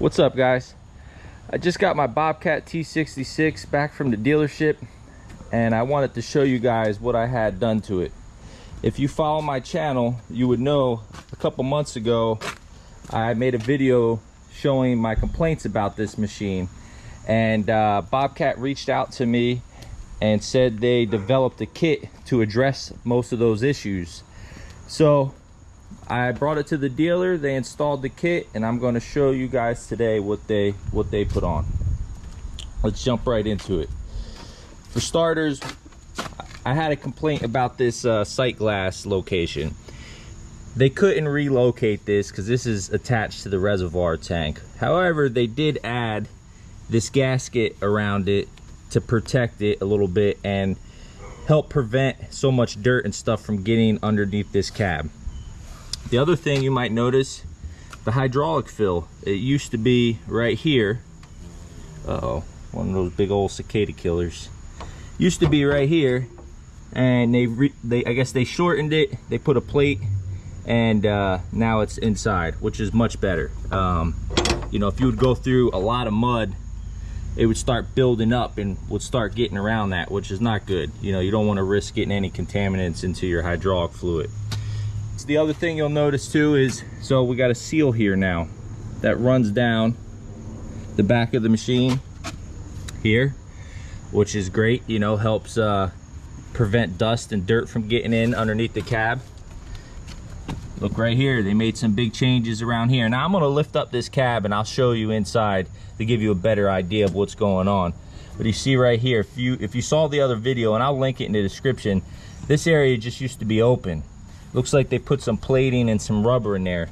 What's up, guys? I just got my Bobcat T66 back from the dealership, and I wanted to show you guys what I had done to it. If you follow my channel, you would know a couple months ago I made a video showing my complaints about this machine, and Bobcat reached out to me and said they developed a kit to address most of those issues. So I brought it to the dealer, they installed the kit, and I'm going to show you guys today what they put on. Let's jump right into it. For starters, I had a complaint about this sight glass location. They couldn't relocate this because this is attached to the reservoir tank. However, they did add this gasket around it to protect it a little bit and help prevent so much dirt and stuff from getting underneath this cab. The other thing you might notice, the hydraulic fill. It used to be right here. Uh-oh, one of those big old cicada killers. Used to be right here, and I guess they shortened it. They put a plate, and now it's inside, which is much better. You know, if you would go through a lot of mud, it would start building up and would start getting around that, which is not good. You know, you don't want to risk getting any contaminants into your hydraulic fluid. The other thing you'll notice too is, so we got a seal here now that runs down the back of the machine here, which is great. You know, helps prevent dust and dirt from getting in underneath the cab. Look right here, they made some big changes around here. Now I'm going to lift up this cab and I'll show you inside to give you a better idea of what's going on. But you see right here, if you saw the other video, and I'll link it in the description, this area just used to be open. Looks like they put some plating and some rubber in there.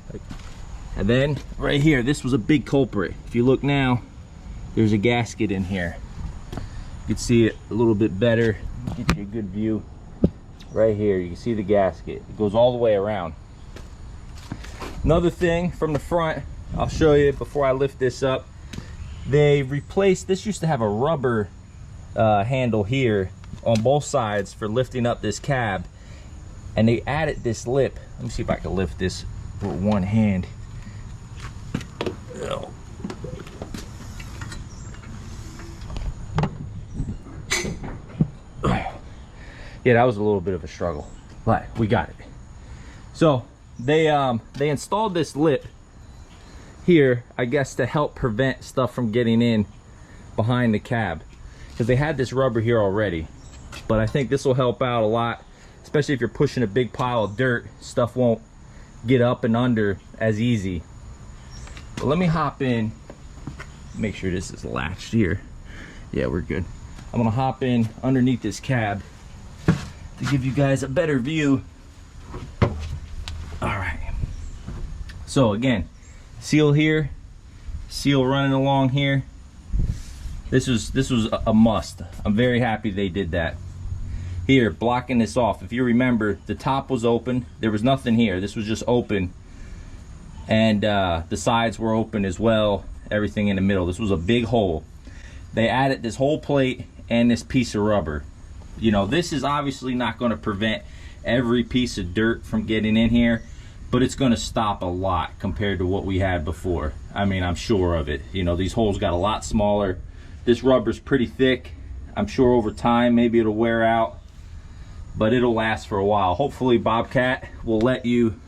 And then right here, this was a big culprit. If you look now, there's a gasket in here. You can see it a little bit better. Get you a good view. Right here, you can see the gasket. It goes all the way around. Another thing from the front, I'll show you before I lift this up. They replaced, this used to have a rubber handle here on both sides for lifting up this cab. And they added this lip. Let me see if I can lift this with one hand. Oh. Yeah, that was a little bit of a struggle, but we got it. So they installed this lip here, I guess, to help prevent stuff from getting in behind the cab, because they had this rubber here already. But I think this will help out a lot, especially if you're pushing a big pile of dirt. Stuff won't get up and under as easy. But let me hop in, make sure this is latched here. Yeah, we're good. I'm gonna hop in underneath this cab to give you guys a better view. All right. So again, seal here, seal running along here. This was a must. I'm very happy they did that. Here, blocking this off. If you remember, the top was open. There was nothing here. This was just open. And the sides were open as well. Everything in the middle. This was a big hole. They added this whole plate and this piece of rubber. You know, this is obviously not going to prevent every piece of dirt from getting in here, but it's going to stop a lot compared to what we had before. I mean, I'm sure of it. You know, these holes got a lot smaller. This rubber's pretty thick. I'm sure over time maybe it'll wear out, but it'll last for a while. Hopefully Bobcat will let you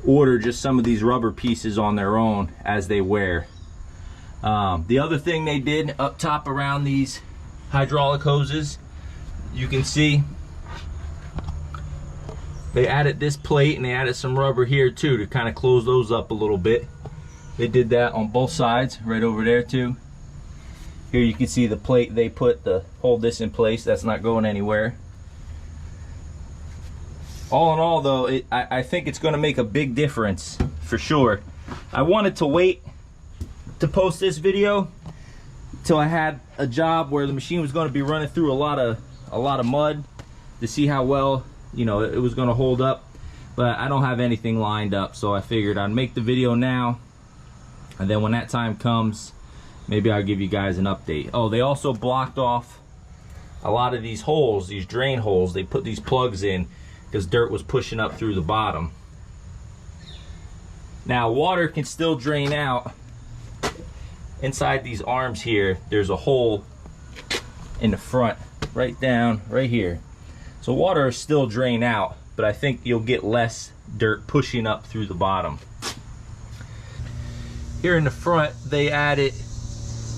order just some of these rubber pieces on their own as they wear. The other thing they did up top around these hydraulic hoses, you can see they added this plate and they added some rubber here too to kind of close those up a little bit. They did that on both sides, right over there too. Here you can see the plate they put to hold this in place. That's not going anywhere. All in all though, I think it's going to make a big difference for sure. I wanted to wait to post this video till I had a job where the machine was going to be running through a lot of mud to see how well, you know, it was going to hold up. But I don't have anything lined up, so I figured I'd make the video now, and then when that time comes, maybe I'll give you guys an update. Oh, they also blocked off a lot of these holes, these drain holes. They put these plugs in because dirt was pushing up through the bottom. Now water can still drain out inside these arms here, there's a hole in the front, right down right here. So water will still drain out, but I think you'll get less dirt pushing up through the bottom. Here in the front, they added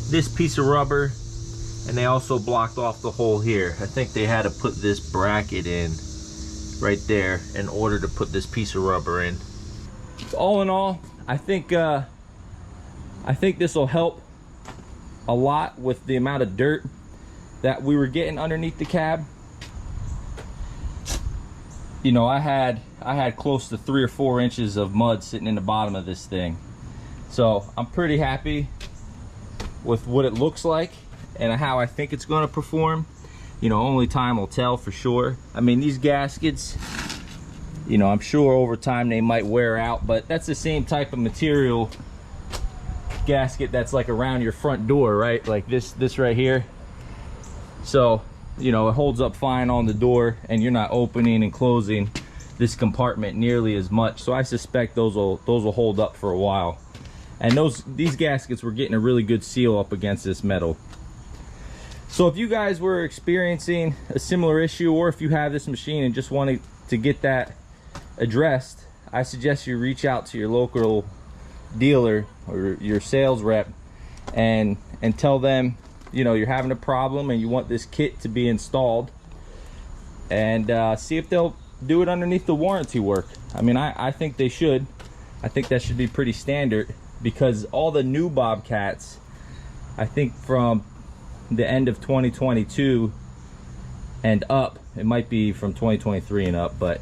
this piece of rubber, and they also blocked off the hole here. I think they had to put this bracket in right there in order to put this piece of rubber in. So all in all, I think this will help a lot with the amount of dirt that we were getting underneath the cab. You know, I had close to 3 or 4 inches of mud sitting in the bottom of this thing. So I'm pretty happy with what it looks like and how I think it's going to perform. You know, only time will tell for sure. I mean, these gaskets, you know, I'm sure over time they might wear out, but that's the same type of material gasket that's like around your front door, right? Like this right here. So, you know, it holds up fine on the door, and you're not opening and closing this compartment nearly as much. So I suspect those will hold up for a while. And these gaskets were getting a really good seal up against this metal. So if you guys were experiencing a similar issue, or if you have this machine and just wanted to get that addressed, I suggest you reach out to your local dealer or your sales rep and tell them, you know, you're having a problem and you want this kit to be installed, and see if they'll do it underneath the warranty work. I mean, I think they should. I think that should be pretty standard, because all the new Bobcats, I think from the end of 2022 and up, it might be from 2023 and up, but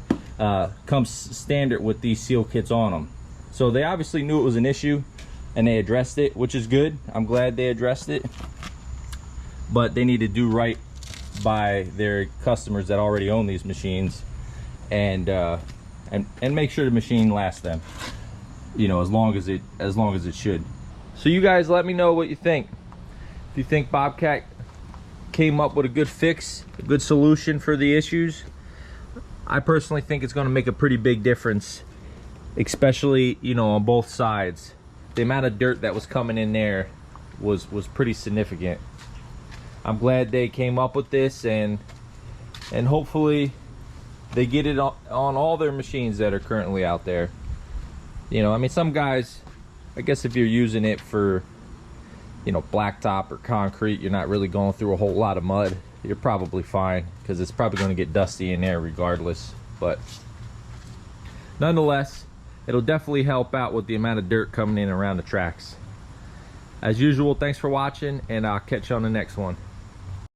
comes standard with these seal kits on them. So they obviously knew it was an issue and they addressed it, which is good. I'm glad they addressed it, but they need to do right by their customers that already own these machines, and make sure the machine lasts them, you know, as long as it should. So you guys let me know what you think. If you think Bobcat came up with a good fix, a good solution for the issues, I personally think it's going to make a pretty big difference, especially, you know, on both sides. The amount of dirt that was coming in there was pretty significant. I'm glad they came up with this, and hopefully they get it on all their machines that are currently out there. You know, I mean, some guys, I guess if you're using it for, you know, blacktop or concrete, you're not really going through a whole lot of mud, you're probably fine, because it's probably going to get dusty in there regardless. But nonetheless, it'll definitely help out with the amount of dirt coming in around the tracks. As usual, thanks for watching, and I'll catch you on the next one.